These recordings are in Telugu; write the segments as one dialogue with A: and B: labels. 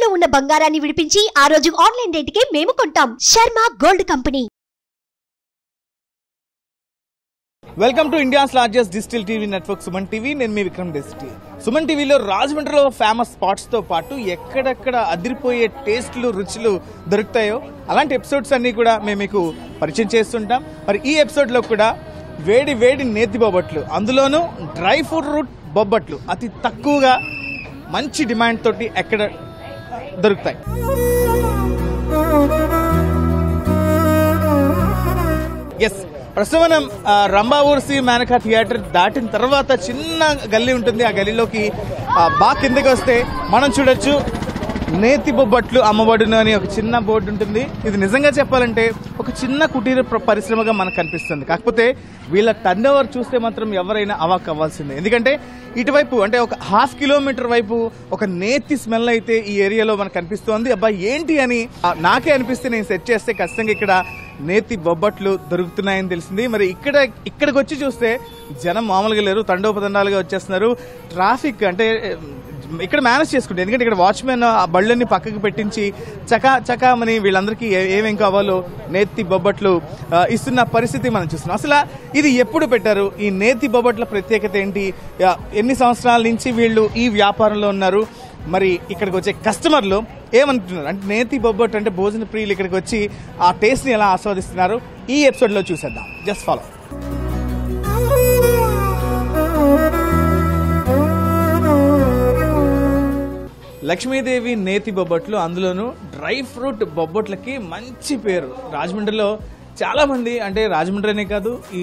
A: తాకట్టులో ఉన్న బంగారాన్ని విడిపించి ఆ రోజు ఆన్లైన్ రేటుకే మేము కొంటాం. Sharma gold company.
B: Welcome to India's largest digital TV network Suman TV. నేను మీ విక్రమ్ డెసిటీ. సుమన్ టీవీలో రాజమండ్రిలో ఫేమస్ స్పాట్స్ తో పాటు ఎక్కడెక్కడ అదిరిపోయే టేస్ట్లు రుచులు దొరుకుతాయో అలాంటి ఎపిసోడ్స్ అన్ని కూడా మేము మీకు పరిచయం చేస్తుంటాం. మరి ఈ ఎపిసోడ్ లో కూడా వేడి వేడి నేతి బొబ్బట్లు, అందులోనూ డ్రై ఫ్రూట్ బొబ్బట్లు అతి తక్కువగా మంచి డిమాండ్ తోటి ఎక్కడ దొరుకుతాయి. ఎస్, ప్రస్తుతం రంభావూర్సి మేనకా థియేటర్ దాటిన తర్వాత చిన్న గల్లీ ఉంటుంది. ఆ గల్లీలోకి బాగా కిందకి వస్తే మనం చూడొచ్చు నేతి బొబ్బట్లు అమ్మబడును అని ఒక చిన్న బోర్డు ఉంటుంది. ఇది నిజంగా చెప్పాలంటే ఒక చిన్న కుటీర పరిశ్రమగా మనకు కనిపిస్తుంది. కాకపోతే వీళ్ళ టర్న్ ఓవర్ చూస్తే మాత్రం ఎవరైనా అవాక్ అవ్వాల్సిందే. ఎందుకంటే ఇటువైపు అంటే ఒక హాఫ్ కిలోమీటర్ వైపు ఒక నేతి స్మెల్ అయితే ఈ ఏరియాలో మనకు కనిపిస్తోంది. అబ్బాయి ఏంటి అని నాకే అనిపిస్తే నేను సెట్ చేస్తే ఖచ్చితంగా ఇక్కడ నేతి బొబ్బట్లు దొరుకుతున్నాయని తెలిసింది. మరి ఇక్కడికి వచ్చి చూస్తే జనం మామూలుగా లేరు, తండోపతండాలుగా వచ్చేస్తున్నారు. ట్రాఫిక్ అంటే ఇక్కడ మేనేజ్ చేసుకుంటే, ఎందుకంటే ఇక్కడ వాచ్మెన్ ఆ బళ్ళని పక్కకి పెట్టించి చకామని వీళ్ళందరికీ ఏమేం కావాలో నేతి బొబ్బట్లు ఇస్తున్న పరిస్థితి మనం చూస్తున్నాం. అసలు ఇది ఎప్పుడు పెట్టారు, ఈ నేతి బొబ్బట్ల ప్రత్యేకత ఏంటి, ఎన్ని సంవత్సరాల నుంచి వీళ్ళు ఈ వ్యాపారంలో ఉన్నారు, మరి ఇక్కడికి వచ్చే కస్టమర్లు ఏమంటున్నారు, అంటే నేతి బొబ్బట్టు అంటే భోజన ప్రియులు ఇక్కడికి వచ్చి ఆ టేస్ట్ ని ఎలా ఆస్వాదిస్తున్నారు ఈ ఎపిసోడ్ లో చూసేద్దాం. Just follow. లక్ష్మీదేవి నేతి బొబ్బట్లు, అందులోనూ డ్రై ఫ్రూట్ బొబ్బట్లకి మంచి పేరు. రాజమండ్రిలో చాలా మంది, అంటే రాజమండ్రి అనే కాదు ఈ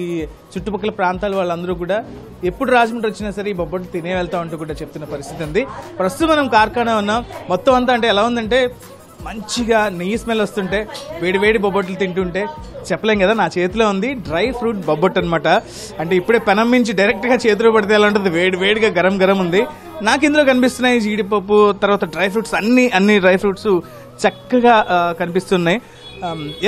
B: చుట్టుపక్కల ప్రాంతాల వాళ్ళందరూ కూడా ఎప్పుడు రాజమండ్రి వచ్చినా సరే ఈ బొబ్బట్లు తినే వెళ్తా అంటూ కూడా చెప్తున్న పరిస్థితి ఉంది. ప్రస్తుతం మనం కార్ఖానా ఉన్నాం. మొత్తం అంతా అంటే ఎలా ఉందంటే మంచిగా నెయ్యి స్మెల్ వస్తుంటే వేడి వేడి బొబ్బట్లు తింటుంటే చెప్పలేం కదా. నా చేతిలో ఉంది డ్రై ఫ్రూట్ బొబ్బట్టు అనమాట. అంటే ఇప్పుడే పెనం మించి డైరెక్ట్ గా చేతిలో పడితే ఎలా ఉంటుంది, వేడి వేడిగా గరం గరం ఉంది. నాకు ఇందులో కనిపిస్తున్నాయి జీడిపప్పు, తర్వాత డ్రై ఫ్రూట్స్, అన్ని డ్రై ఫ్రూట్స్ చక్కగా కనిపిస్తున్నాయి.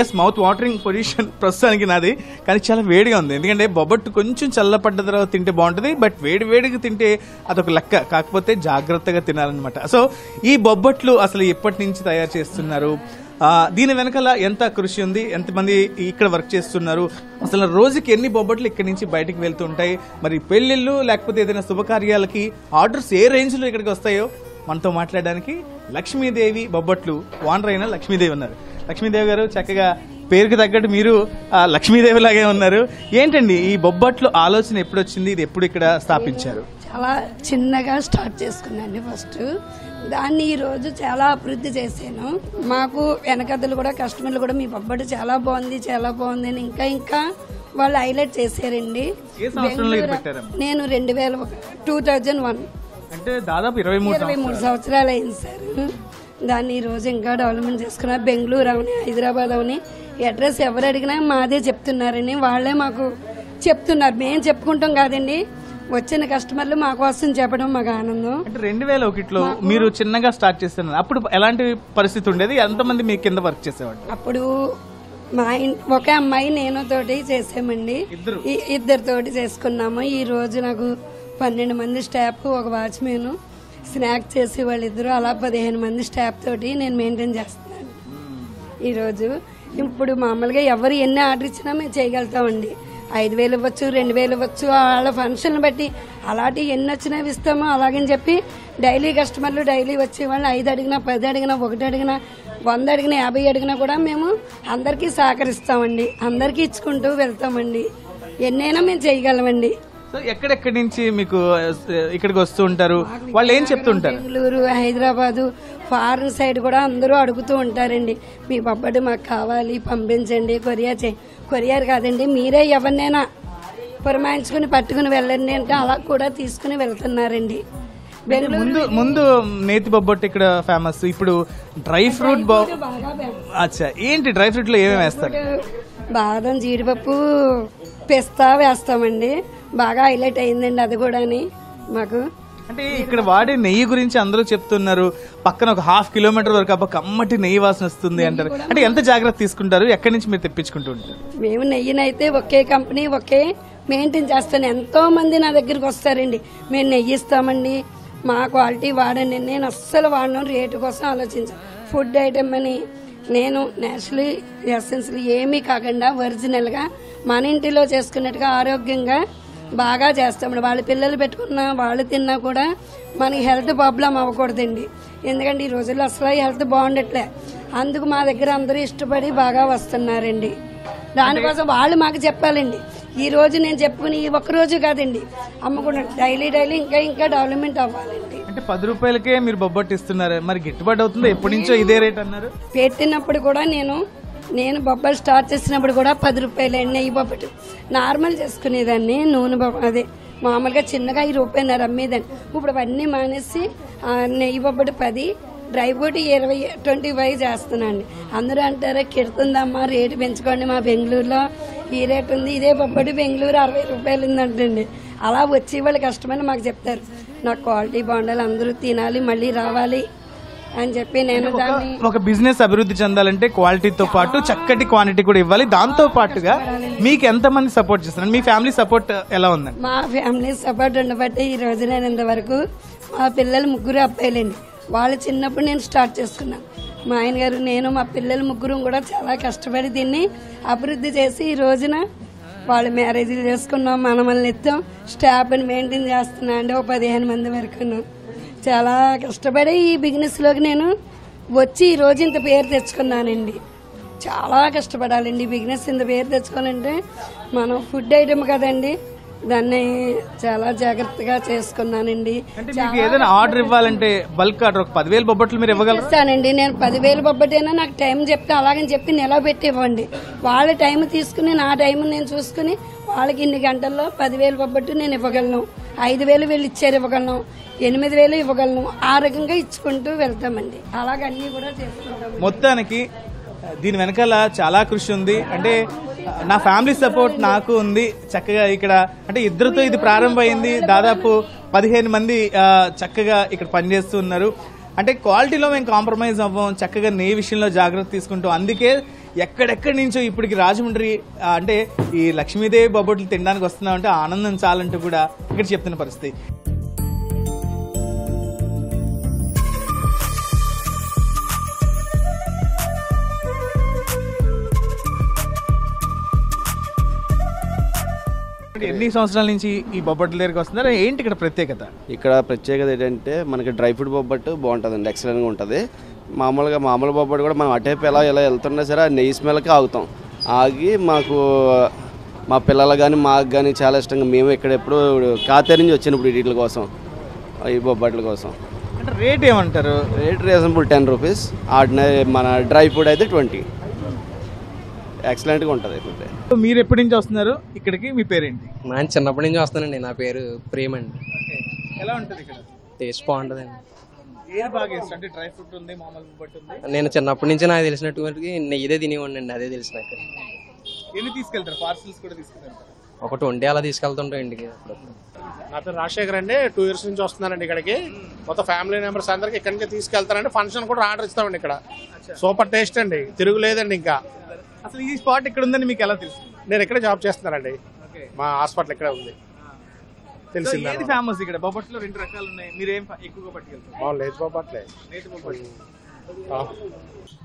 B: ఎస్, మౌత్ వాటరింగ్ పొజిషన్ ప్రస్తుతానికి నాది, కానీ చాలా వేడిగా ఉంది. ఎందుకంటే బొబ్బట్టు కొంచెం చల్లపడ్డ తర్వాత తింటే బాగుంటుంది, బట్ వేడిగా తింటే అదొక లెక్క. కాకపోతే జాగ్రత్తగా తినాలన్నమాట. సో ఈ బొబ్బట్లు అసలు ఎప్పటి నుంచి తయారు చేస్తున్నారు, దీని వెనకాల ఎంత కృషి ఉంది, ఎంతమంది ఇక్కడ వర్క్ చేస్తున్నారు, అసలు రోజుకి ఎన్ని బొబ్బట్లు ఇక్కడి నుంచి బయటకు వెళ్తూ ఉంటాయి, మరి పెళ్లిళ్ళు లేకపోతే ఏదైనా శుభకార్యాలకి ఆర్డర్స్ ఏ రేంజ్ లో ఇక్కడికి వస్తాయో మనతో మాట్లాడడానికి లక్ష్మీదేవి బొబ్బట్లు ఓనర్ అయిన లక్ష్మీదేవి ఉన్నారు. లక్ష్మీదేవి గారు, చక్కగా పేరుకి తగ్గట్టు మీరు లక్ష్మీదేవి లాగే ఉన్నారు. ఏంటండి ఈ బొబ్బట్లు ఆలోచన ఎప్పుడు వచ్చింది, ఇది ఎప్పుడు ఇక్కడ స్థాపించారు?
C: చాలా చిన్నగా స్టార్ట్ చేసుకున్నాండి ఫస్ట్. దాన్ని ఈ రోజు చాలా అభివృద్ధి చేశాను. మాకు వెనకద్దలు కూడా కస్టమర్లు కూడా మీ బొబ్బట్టు చాలా బాగుంది అని ఇంకా వాళ్ళు హైలైట్ చేశారండి. నేను 2001
B: అంటే దాదాపు 23
C: సంవత్సరాలు అయింది సార్. దాన్ని ఈ రోజు ఇంకా డెవలప్మెంట్ చేసుకున్నా. బెంగళూరు అవని, హైదరాబాద్ అవని అడ్రస్ ఎవరు అడిగినా మాదే చెప్తున్నారని వాళ్ళే మాకు చెప్తున్నారు. మేము చెప్పుకుంటాం కాదండి, వచ్చిన కస్టమర్లు మా కోసం చెప్పడం మాకు ఆనందం.
B: అంటే 2001లో మీరు చిన్నగా స్టార్ట్ చేస్తున్నారు. అప్పుడు ఎలాంటి పరిస్థితి ఉండేది, ఎంతమంది మీ కింద వర్క్ చేసేవాళ్ళు?
C: అప్పుడు మా ఒక అమ్మాయి నేను తోటి చేసామండి, ఇద్దరితోటి చేసుకున్నాము. ఈ రోజు నాకు 12 మంది స్టాఫ్, ఒక వాచ్మెన్, స్నాక్ చేసి వాళ్ళిద్దరు, అలా 15 మంది స్టాఫ్ తోటి నేను మెయింటైన్ చేస్తున్నాను ఈరోజు. ఇప్పుడు మామూలుగా ఎవరు ఎన్ని ఆర్డర్ ఇచ్చినా మేము చేయగలుగుతామండి. 5,000 ఇవ్వచ్చు, 2,000 ఇవ్వచ్చు, వాళ్ళ ఫంక్షన్ బట్టి అలాంటి ఎన్ని వచ్చినా ఇస్తామో. అలాగని చెప్పి డైలీ కస్టమర్లు డైలీ వచ్చే వాళ్ళు 5 అడిగినా, 10 అడిగినా, 1 అడిగినా, 100 అడిగినా, 50 అడిగినా కూడా మేము అందరికీ సహకరిస్తామండి. అందరికీ ఇచ్చుకుంటూ వెళ్తామండి. ఎన్నైనా మేము చేయగలమండి.
B: ఎక్కడెక్కడి నుంచి మీకు ఇక్కడికి వస్తూ ఉంటారు, వాళ్ళు ఏం చెప్తుంటారు?
C: బెంగళూరు, హైదరాబాదు, ఫారెన్ సైడ్ కూడా అందరూ అడుగుతూ ఉంటారండి, మీ బొబ్బట్టు మాకు కావాలి, పంపించండి. కొరియర్ కాదండి, మీరే ఎవరినైనా పురమాయించుకుని పట్టుకుని వెళ్ళండి అంటే అలా కూడా తీసుకుని వెళ్తున్నారండి.
B: ముందు నేతి బొబ్బట్టు ఇక్కడ ఫేమస్, ఇప్పుడు డ్రై ఫ్రూట్. అచ్చా, ఏంటి డ్రై ఫ్రూట్ లో ఏమేమి వేస్తారు?
C: బాదం, జీడిపప్పు, పిస్తా వేస్తామండి. బాగా హైలైట్ అయిందండి అది కూడా మాకు.
B: అంటే ఇక్కడ వాడే నెయ్యి గురించి అందరూ చెప్తున్నారు, పక్కన ఒక హాఫ్ కిలోమీటర్ వరకు అబ్బా కమ్మటి నెయ్యి వాసన వస్తుంది అంటారు. అంటే ఎంత జాగ్రత్త తీసుకుంటారు, ఎక్కడి నుంచి మీరు తెప్పించుకుంటూ ఉంటారు?
C: మేము నెయ్యినైతే ఒకే కంపెనీ మెయింటైన్ చేస్తాను. ఎంతో మంది నా దగ్గరికి వస్తారండి, మేము నెయ్యి ఇస్తామండి, మా క్వాలిటీ వాడండి. నేను అస్సలు వాడను, రేటు కోసం ఆలోచించాను. ఫుడ్ ఐటమ్ అని నేను నేచురల్ ఎసెన్స్లు ఏమీ కాకుండా ఒరిజినల్గా మన ఇంటిలో చేసుకున్నట్టుగా ఆరోగ్యంగా బాగా చేస్తామండి. వాళ్ళ పిల్లలు పెట్టుకున్నా వాళ్ళు తిన్నా కూడా మనకి హెల్త్ ప్రాబ్లం అవ్వకూడదండి. ఎందుకంటే ఈ రోజుల్లో అసలు హెల్త్ బాగుండట్లే. అందుకు మా దగ్గర అందరూ ఇష్టపడి బాగా వస్తున్నారండి. దానికోసం వాళ్ళు మాకు చెప్పాలండి. ఈ రోజు నేను చెప్పుకుని ఈ ఒక్క రోజు కాదండి, అమ్మకుండా డైలీ ఇంకా డెవలప్మెంట్ అవ్వాలండి.
B: అంటే 10 రూపాయలకే మీరు బొబ్బట్టు ఇస్తున్నారు, మరి గిట్టుబాటు అవుతుందో? ఎప్పటి నుంచో ఇదే రేట్ అన్నారు.
C: పెట్టినప్పుడు కూడా నేను బొబ్బలు స్టార్ట్ చేసినప్పుడు కూడా 10 రూపాయలు నెయ్యి బొబ్బట్టు నార్మల్ చేసుకునేదాన్ని. నూనె అదే మామూలుగా చిన్నగా 1 రూపాయన్నర అమ్మేదాన్ని. ఇప్పుడు అవన్నీ మానేసి నెయ్యి బొబ్బట్టు 10, డ్రై ఫ్రూట్ 25 చేస్తున్నాండి. అందరూ అంటారా కిడుతుందమ్మా రేటు పెంచుకోండి, మా బెంగళూరులో ఈ రేటు ఉంది, ఇదే బొబ్బట్టు బెంగళూరు 60 రూపాయలు ఉందంటండి. అలా వచ్చి వాళ్ళు కష్టమని మాకు చెప్తారు. నాకు క్వాలిటీ బాగుండాలి, అందరూ తినాలి, మళ్ళీ రావాలి అని చెప్పి నేను దాన్ని
B: ఒక బిజినెస్ అభివృద్ధి చెందాలంటే క్వాలిటీతో పాటు చక్కటి క్వాంటిటీ కూడా ఇవ్వాలి. దాంతో పాటుగా మీకు ఎంతమంది సపోర్ట్ చేస్తున్నారు? మీ ఫ్యామిలీ సపోర్ట్ ఎలా ఉందండి?
C: మా ఫ్యామిలీ సపోర్ట్ ఉండబట్టి ఈ రోజు నేను ఇంతవరకు మా పిల్లలు 3 అబ్బాయిలండి. వాళ్ళు చిన్నప్పుడు నేను స్టార్ట్ చేసుకున్నాను. మా ఆయన గారు నేను మా పిల్లలు 3 కూడా చాలా కష్టపడి దీన్ని అభివృద్ధి చేసి ఈ రోజున వాళ్ళు మ్యారేజీలు చేసుకున్నాం, మనమల్ని ఎత్తాం, స్టాఫ్ని మెయింటైన్ చేస్తున్నా అండి. 15 మంది వరకు చాలా కష్టపడి ఈ బిజినెస్లోకి నేను వచ్చి ఈ రోజు ఇంత పేరు తెచ్చుకున్నానండి. చాలా కష్టపడాలండి ఈ బిజినెస్ ఇంత పేరు తెచ్చుకోవాలంటే. మనం ఫుడ్ ఐటమ్ కదండి, దాన్ని చాలా జాగ్రత్తగా చేసుకున్నానండి.
B: ఏదైనా ఆర్డర్ ఇవ్వాలంటే బల్క్ ఆర్డర్ ఒక 10,000 బొబ్బట్లు మీరు ఇవ్వగలుగుతానండి.
C: నేను 10,000 బొబ్బట్టైనా నాకు టైం చెప్తే అలాగని చెప్పి నిలబెట్టి ఇవ్వండి. వాళ్ళ టైం తీసుకుని నా టైం నేను చూసుకుని వాళ్ళకి ఇన్ని గంటల్లో 10,000 బొబ్బట్టు నేను ఇవ్వగలను. 5,000 వీళ్ళు ఇచ్చారు ఇవ్వగలను, 8,000 ఇవ్వగలను. ఆ రకంగా ఇచ్చుకుంటూ వెళ్తామండి. అలాగన్నీ కూడా చేసుకుంటాం.
B: మొత్తానికి దీని వెనకాల చాలా కృషి ఉంది. అంటే నా ఫ్యామిలీ సపోర్ట్ నాకు ఉంది. చక్కగా ఇక్కడ అంటే ఇద్దరితో ఇది ప్రారంభమైంది. దాదాపు 15 మంది చక్కగా ఇక్కడ పనిచేస్తూ ఉన్నారు. అంటే క్వాలిటీలో మేము కాంప్రమైజ్ అవ్వం, చక్కగా నెయ్యి విషయంలో జాగ్రత్త తీసుకుంటాం. అందుకే ఎక్కడెక్కడి నుంచో ఇప్పటికి రాజమండ్రి అంటే ఈ లక్ష్మీదేవి బొబ్బట్లు తినడానికి వస్తున్నామంటే ఆనందం చాలంటూ కూడా ఇక్కడ చెప్తున్న పరిస్థితి. ఎన్ని సంవత్సరాల నుంచి ఈ బొబ్బట్ల దగ్గరికి వస్తున్నారు? ఏంటి ఇక్కడ ప్రత్యేకత?
D: ఇక్కడ ప్రత్యేకత ఏంటంటే మనకి డ్రై ఫ్రూట్ బొబ్బట్టు బాగుంటుందండి, ఎక్సలెంట్గా ఉంటుంది. మామూలు బొబ్బట్టు కూడా మనం అటేపు ఎలా వెళ్తున్నా సరే ఆ నెయ్యి స్మెల్కి ఆగుతాం. ఆగి మాకు మా పిల్లలు కానీ మాకు కానీ చాలా ఇష్టంగా మేము ఇక్కడ ఎప్పుడు కాతే నుంచి వచ్చినప్పుడు వీటి కోసం ఈ బొబ్బట్ల కోసం.
B: అంటే రేట్ ఏమంటారు?
D: Rate reasonable 10 rupees. ఆర్డినరీ మన డ్రై ఫ్రూట్ అయితే 20. ఎక్సలెంట్గా ఉంటుంది.
B: మీరు ఎప్పటి నుంచి వస్తున్నారు ఇక్కడికి? మీ పేరేంటి?
E: నేను చిన్నప్పటి నుంచి వస్తానండి. నా పేరు ప్రేమ్ అండి.
B: ఎలా ఉంటుంది ఇక్కడ?
E: టేస్ట్ బాగుంటుందండి.
B: ఏది బాగా ఇష్టం? అంటే డ్రై ఫ్రూట్ ఉంది, మామూలు బొబ్బట్టు ఉంది.
E: నేను చిన్నప్పటి నుంచి నాకు తెలిసినటువంటి నెయ్యిదే తినేవాడిని అండి. అదే తెలిసి నాకు.
B: ఎన్ని తీసుకెళ్తారు? పార్సల్స్ కూడా తీసుకెళ్తారు?
E: ఒక 20 అలా తీసుకెళ్తుంటాం ఇంటికి.
F: నా పేరు రాజశేఖర్ అండి. 2 years నుంచి వస్తున్నానండి ఇక్కడికి. మొత్తం ఫ్యామిలీ మెంబర్స్ అందరికి ఇక్కడి నుంచి తీసుకెళ్తానండి. ఫంక్షన్ కూడా ఆర్డర్ ఇస్తామండి. ఇక్కడ సూపర్ టేస్ట్ అండి, తిరుగులేదండి. ఇంకా
B: అసలు ఈ స్పాట్ ఇక్కడ ఉందని మీకు ఎలా తెలుసు?
F: నేను ఇక్కడే జాబ్ చేస్తున్నానండి. మా హాస్పిటల్ ఇక్కడే ఉంది. తెలిసింది.
B: ఏది ఫేమస్ ఇక్కడ? బొబ్బట్లో 2 రకాలు ఉన్నాయి, మీరేం ఎక్కువగా పట్టుకెళ్తారు?
F: లేచి బొబ్బట్లే.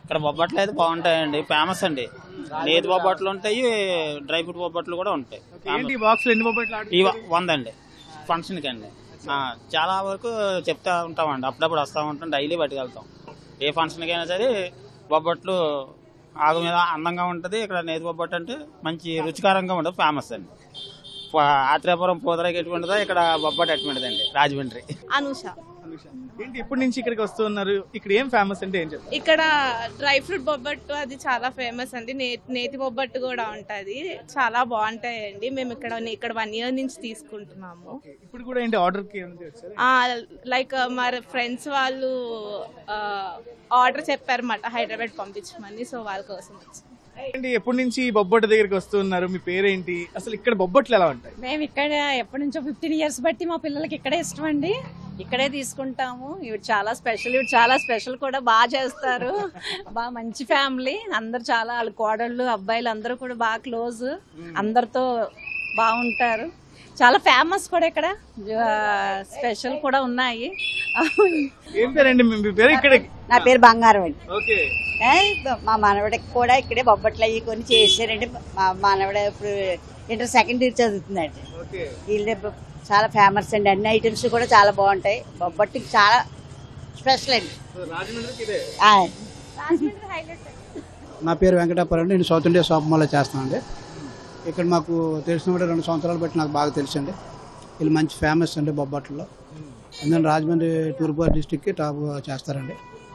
G: ఇక్కడ బొబ్బట్లు అయితే బాగుంటాయండి, ఫేమస్ అండి. నేతి బొబ్బట్లు ఉంటాయి, డ్రై ఫ్రూట్ బొబ్బట్లు కూడా ఉంటాయి.
B: బాక్స్ ఎన్ని బొబ్బట్లు?
G: 100 అండి ఫంక్షన్కి అండి. చాలా వరకు చెప్తా ఉంటామండి, అప్పుడప్పుడు వస్తూ ఉంటాం, డైలీ పట్టుకెళ్తాం. ఏ ఫంక్షన్కి అయినా సరే బొబ్బట్లు ఆగు మీద అందంగా ఉంటుంది. ఇక్కడ నేతి బొబ్బట్టు అంటే మంచి రుచికరంగా ఉంటుంది, ఫేమస్ అండి. ఆత్రేయపురం పూతరాకి ఎటువంటిదో ఇక్కడ బొబ్బట్టు ఎటువంటిదండి రాజమండ్రి.
H: అనూష.
B: ఏంటి ఎప్పటి నుంచి ఇక్కడికి వస్తూ ఉన్నారు? ఇక్కడ ఏం ఫేమస్ అంటే ఏం చెప్తారు?
H: ఇక్కడ డ్రై ఫ్రూట్ బొబ్బట్టు అది చాలా ఫేమస్ అండి. నేతి బొబ్బట్టు కూడా ఉంటది, చాలా బాగుంటాయండి. మేము ఇక్కడ 1 year నుంచి తీసుకుంటున్నాము.
B: ఇప్పుడు కూడా ఏంటి ఆర్డర్ కి?
H: లైక్ మా ఫ్రెండ్స్ వాళ్ళు ఆర్డర్ చెప్పారన్నమాట, హైదరాబాద్ పంపించమని. సో వాళ్ళ కోసం వచ్చి.
B: ఎప్పటి నుంచి బొబ్బట్టు దగ్గరికి వస్తూ ఉన్నారు? మీ పేరేంటి? అసలు ఇక్కడ బొబ్బట్లు ఎలా ఉంటాయి?
I: మేము ఇక్కడ ఎప్పటి నుంచో 15 years బట్టి మా పిల్లలకి ఇక్కడే ఇష్టం అండి. ఇక్కడే తీసుకుంటాము. ఇవి చాలా స్పెషల్ కూడా బాగా చేస్తారు. బాగా మంచి ఫ్యామిలీ అందరు, చాలా వాళ్ళ కోడళ్ళు అబ్బాయిలు అందరూ కూడా బాగా క్లోజ్, అందరితో బాగుంటారు. చాలా ఫేమస్ కూడా ఇక్కడ, స్పెషల్ కూడా ఉన్నాయి.
B: ఏం పేరండి మీ పేరు? ఇక్కడ
J: నా పేరు బంగారం అండి.
B: ఓకే.
J: మా మనవడికి కూడా ఇక్కడే బొబ్బట్లు అవి కొన్ని చేశారండి. మా మనవడ ఇప్పుడు ఇంటర్ సెకండ్ ఇయర్ చదువుతుందండి. వీళ్ళే చాలా ఫేమస్ అండి. అన్ని ఐటమ్స్ కూడా చాలా బాగుంటాయి. బొబ్బట్టుకి చాలా స్పెషల్ అండి.
K: నా పేరు వెంకటాపురం అండి. నేను సౌత్ ఇండియా షాప్ మాల్లో చేస్తానండి. ఇక్కడ మాకు తెలిసిన కూడా 2 సంవత్సరాలు బట్టి నాకు బాగా తెలుసండి. వీళ్ళు మంచి ఫేమస్ అండి బొబ్బట్లో. ఎందుకంటే రాజమండ్రి తూర్పుగోదావరి డిస్టిక్కి టాప్ చేస్తారండి.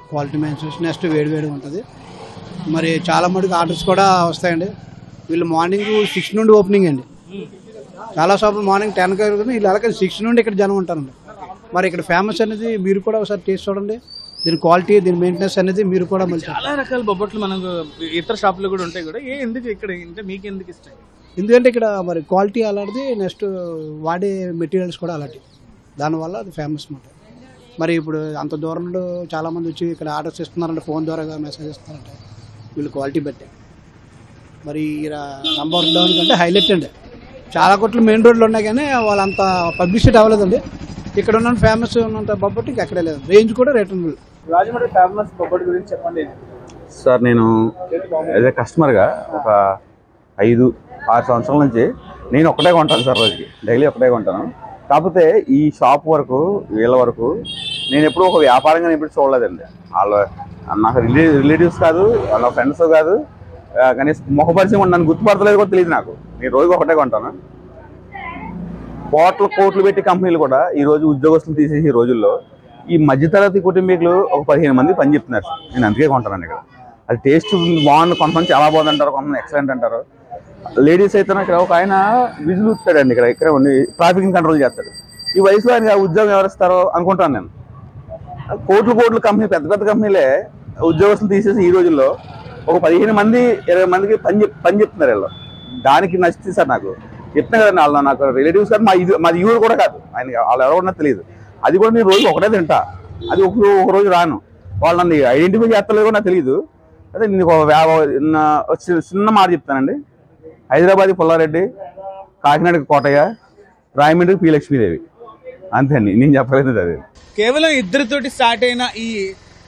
K: Quality mentions. నెక్స్ట్ వేడివేడిగా ఉంటుంది. మరి చాలా మటుకు ఆర్డర్స్ కూడా వస్తాయండి. వీళ్ళు మార్నింగ్ 6 నుండి ఓపెనింగ్ అండి. చాలా షాపులు మార్నింగ్ 10 వీళ్ళు అలాగే 6 నుండి ఇక్కడ జనం ఉంటారండి. మరి ఇక్కడ ఫేమస్ అనేది మీరు కూడా ఒకసారి టేస్ట్ చూడండి. దీని క్వాలిటీ, దీని మెయింటెనెన్స్ అనేది మీరు కూడా
B: చాలా రకాల బొబ్బట్లు మనకు ఇతర షాపులు కూడా ఉంటాయి కూడా. ఎందుకు ఇక్కడ అంటే మీకు ఎందుకు ఇష్టం?
K: ఎందుకంటే ఇక్కడ మరి క్వాలిటీ అలాంటిది, నెక్స్ట్ వాడే మెటీరియల్స్ కూడా అలాంటివి, దానివల్ల అది ఫేమస్ అన్నమాట. మరి ఇప్పుడు అంత దూరం నుండి చాలామంది వచ్చి ఇక్కడ ఆర్డర్స్ ఇస్తున్నారంటే, ఫోన్ ద్వారా మెసేజ్ ఇస్తున్నారంటే వీళ్ళు క్వాలిటీ బట్టే. మరి నంబర్ డౌన్ కంటే హైలైట్ అండి. చాలా కొట్లు మెయిన్ రోడ్లు ఉన్నాయి కానీ వాళ్ళంత పబ్లిసిటీ అవ్వలేదండి. ఇక్కడ ఉన్న ఫేమస్ ఉన్నంత బొబ్బట్టు ఇంకా ఎక్కడే లేదు. రేంజ్ కూడా రీజనబుల్.
B: రాజమండ్రి ఫేమస్ బొబ్బట్టు గురించి చెప్పండి
L: సార్. నేను యాజ్ ఏ కస్టమర్గా ఒక 5-6 సంవత్సరాల నుంచి నేను ఒక్కటే కొంటాను సార్. రోజుకి డైలీ ఒక్కటే కొంటాను. కాకపోతే ఈ షాప్ వరకు, వీళ్ళ వరకు నేను ఎప్పుడు ఒక వ్యాపారంగా ఎప్పుడు చూడలేదండి. వాళ్ళు నాకు రిలేటివ్స్ కాదు, వాళ్ళ ఫ్రెండ్స్ కాదు, కానీ ముఖపరిచయం నన్ను గుర్తుపడతలేదు కూడా తెలియదు నాకు. నేను రోజుకి ఒకటే కొంటాను. కోట్లు పెట్టి కంపెనీలు కూడా ఈరోజు ఉద్యోగస్తులు తీసేసి రోజుల్లో ఈ మధ్యతరగతి కుటుంబీకులు ఒక 15 మంది పని చెప్తున్నారు. నేను అందుకే కొంటాను ఇక్కడ. అది టేస్ట్ బాగుంది, కొంతమంది చాలా బాగుంది అంటారు, కొంతమంది ఎక్సలెంట్ అంటారు. లేడీస్ అయితే ఇక్కడ ఒక ఆయన విజులు ఉంటాడండి. ఇక్కడ ఉండి ట్రాఫిక్ కంట్రోల్ చేస్తాడు. ఈ వయసులో ఆయన ఉద్యోగం ఎవరిస్తారో అనుకుంటాను నేను. కోట్లు కంపెనీ, పెద్ద కంపెనీలే ఉద్యోగస్తులు తీసేసి ఈ రోజుల్లో ఒక 15 మంది 20 మందికి పని చెప్తున్నారు వీళ్ళు. దానికి నచ్చితే సార్ నాకు చెప్తున్నా కదండి. వాళ్ళు నాకు రిలేటివ్స్ కాదు, మాది ఊరు కూడా కాదు. ఆయన వాళ్ళు ఎవరన్నా తెలియదు. అది కూడా నేను రోజు ఒకటే తింటా. అది ఒక రోజు రాను. వాళ్ళు నన్ను ఐడెంటిఫై చేస్తలేదు కూడా నాకు తెలియదు. అదే నేను ఒక చిన్న మాట చెప్తానండి. హైదరాబాద్ పుల్లారెడ్డి, కాకినాడ కోటయ్య, రాయమండ్రి పి లక్ష్మీదేవి, అంతే అండి. నేను చెప్పలేదు. అది
B: కేవలం ఇద్దరితోటి స్టార్ట్ అయిన ఈ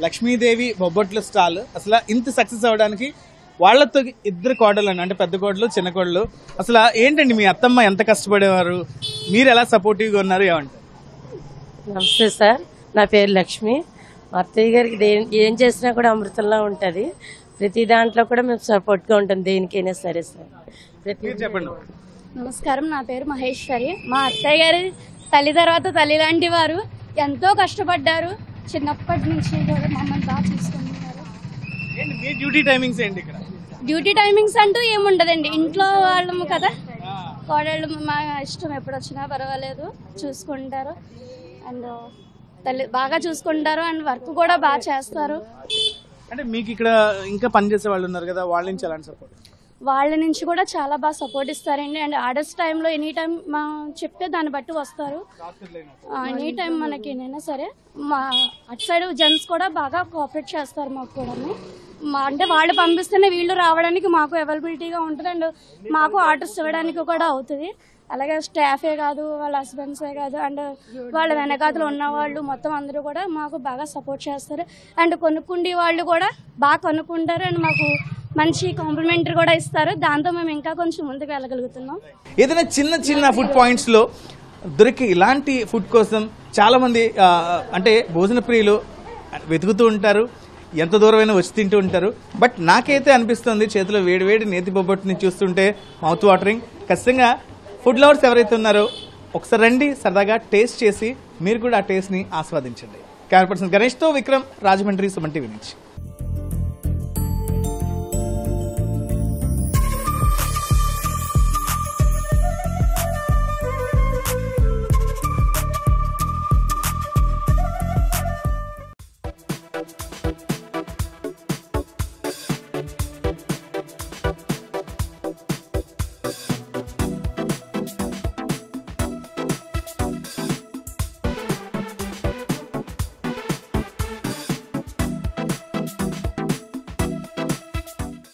B: లక్ష్మీదేవి బొబ్బట్ల స్టాల్ అసలు ఇంత సక్సెస్ అవ్వడానికి వాళ్ళతో ఇద్దరు కోడలు అంటే పెద్ద కోడలు, చిన్న కోడలు, అసలు ఏంటండి మీ అత్తమ్మ ఎంత కష్టపడేవారు, మీరు ఎలా సపోర్టివ్గా ఉన్నారు ఏమంటారు?
M: నమస్తే సార్, నా పేరు లక్ష్మి. మా అత్తయ్య గారికి ఏం చేసినా కూడా అమృతంలా ఉంటుంది. ప్రతి దాంట్లో కూడా మేము సపోర్ట్గా ఉంటాం, దేనికైనా సరే సార్.
B: చెప్పండి.
N: నమస్కారం, నా పేరు మహేశ్వరి. మా అత్తయ్య గారి తల్లి తర్వాత తల్లి లాంటి వారు. ఎంతో కష్టపడ్డారు. చిన్నప్పటి నుంచి కూడా మమ్మల్ని బాగా చూసుకుంటున్నారు.
B: డ్యూటీ టైమింగ్స్ ఏంటి ఇక్కడ?
N: డ్యూటీ టైమింగ్స్ అంటూ ఏముండదండి. ఇంట్లో వాళ్ళము కదా, కోడళ్ళు మా ఇష్టం ఎప్పుడు వచ్చినా పర్వాలేదు, చూసుకుంటారు. అండ్ తల్లి బాగా చూసుకుంటారు. అండ్ వర్క్ కూడా బాగా చేస్తారు.
B: అంటే మీకు ఇక్కడ ఇంకా పనిచేసే వాళ్ళు ఉన్నారు కదా, వాళ్ళ నుంచి ఎలాంటి సపోర్ట్?
N: వాళ్ళ నుంచి కూడా చాలా బాగా సపోర్ట్ ఇస్తారండి. అండ్ ఆర్డర్స్ టైంలో ఎనీ టైం మా చెప్తే దాన్ని బట్టి వస్తారు. ఎనీ టైం మనకి ఏదైనా సరే. మా అటు సైడ్ జెంట్స్ కూడా బాగా కోఆపరేట్ చేస్తారు మాకు కూడా. అంటే వాళ్ళు పంపిస్తేనే వీళ్ళు రావడానికి మాకు అవైలబిలిటీగా ఉంటుంది. అండ్ మాకు ఆర్డర్స్ ఇవ్వడానికి కూడా అవుతుంది. అలాగే స్టాఫే కాదు, వాళ్ళ హస్బెండ్సే కాదు, అండ్ వాళ్ళ వెనకాతలు ఉన్న వాళ్ళు మొత్తం అందరూ కూడా మాకు బాగా సపోర్ట్ చేస్తారు. అండ్ కొనుక్కుండే వాళ్ళు కూడా బాగా కొనుక్కుంటారు. అండ్ మాకు మంచి కాంప్లిమెంటరీ కూడా ఇస్తారు. దాంతో మేము ఇంకా కొంచెం ముందుకు వెళ్ళగలుగుతున్నాం.
B: ఏదైనా చిన్న ఫుడ్ పాయింట్స్ లో దొరికి ఇలాంటి ఫుడ్ కోసం చాలా మంది అంటే భోజన ప్రియులు వెతుకుతూ ఉంటారు, ఎంత దూరమైనా వచ్చి తింటూ ఉంటారు. బట్ నాకైతే అనిపిస్తుంది, చేతిలో వేడివేడి నేతి బొబ్బట్టుని చూస్తుంటే మౌత్ వాటరింగ్. ఖచ్చితంగా ఫుడ్ లవర్స్ ఎవరైతే ఉన్నారో ఒకసారి రండి, సరదాగా టేస్ట్ చేసి మీరు కూడా ఆ టేస్ట్ని ఆస్వాదించండి. కెమెరా పర్సన్ గణేష్తో విక్రమ్, రాజమండ్రి, సుమన్ టీవీ నుంచి.